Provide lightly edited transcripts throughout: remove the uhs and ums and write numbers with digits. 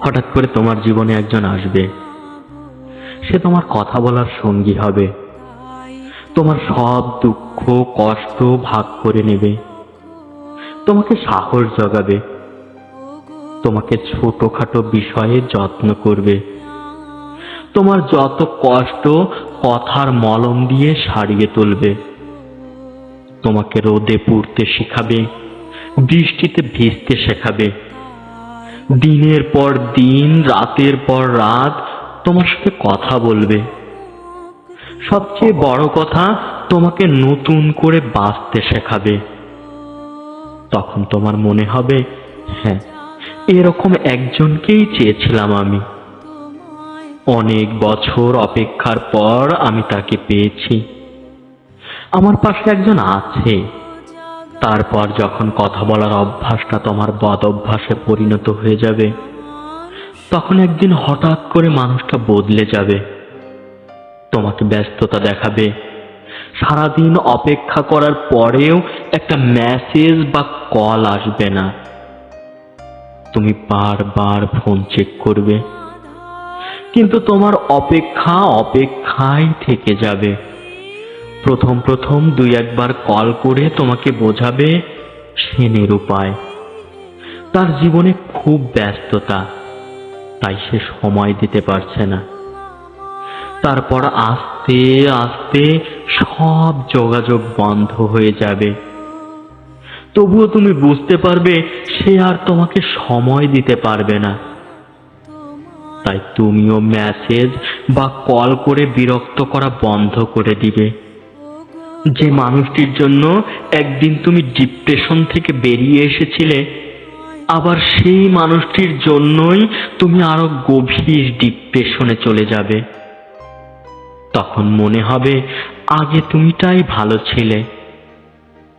হঠাৎ করে তোমার জীবনে একজন আসবে, সে তোমার কথা বলার সঙ্গী হবে, তোমার সব দুঃখ কষ্ট ভাগ করে নেবে, তোমাকে সাহস জগাবে, তোমাকে ছোটখাটো বিষয়ে যত্ন করবে, তোমার যত কষ্ট কথার মলম দিয়ে সারিয়ে তুলবে, তোমাকে রোদে পুড়তে শেখাবে, বৃষ্টিতে ভিজতে শেখাবে, দিনের পর দিন রাতের পর রাত তোমার সাথে কথা বলবে। সবচেয়ে বড় কথা, তোমাকে নতুন করে বাঁচতে শেখাবে। তখন তোমার মনে হবে, হ্যাঁ, এরকম একজনকেই চেয়েছিলাম আমি। অনেক বছর অপেক্ষার পর আমি তাকে পেয়েছি। আমার পাশে একজন আছে। তারপর যখন কথা বলার অভ্যাসটা তোমার বদ অভ্যাসে পরিণত হয়ে যাবে, তখন একদিন হঠাৎ করে মানুষটা বদলে যাবে, তোমাকে ব্যস্ততা দেখাবে। সারাদিন অপেক্ষা করার পরেও একটা মেসেজ বা কল আসবে না। তুমি বারবার ফোন চেক করবে, কিন্তু তোমার অপেক্ষা অপেক্ষায় থেকে যাবে। প্রথম প্রথম দুই একবার কল করে তোমাকে বোঝাবে সে নিরুপায়, তার জীবনে খুব ব্যস্ততা, তাই সে সময় দিতে পারছে না। তারপর আস্তে আস্তে সব যোগাযোগ বন্ধ হয়ে যাবে। তবুও তুমি বুঝতে পারবে সে আর তোমাকে সময় দিতে পারবে না। তাই তুমিও মেসেজ বা কল করে বিরক্ত করা বন্ধ করে দিবে। যে মানুষটির জন্য একদিন তুমি ডিপ্রেশন থেকে বেরিয়ে এসেছিলে, আবার সেই মানুষটির জন্যই তুমি আরো গভীর ডিপ্রেশনে চলে যাবে। তখন মনে হবে আগে তুমিটাই ভালো ছিলে,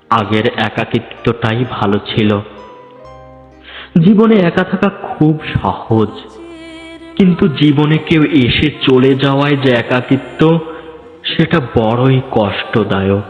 আগের একাকিত্বটাই ভালো ছিল। জীবনে একা থাকা খুব সহজ, কিন্তু জীবনে কেউ এসে চলে যাওয়ায় যে একাকিত্ব, সেটা বড়ই কষ্টদায়ক।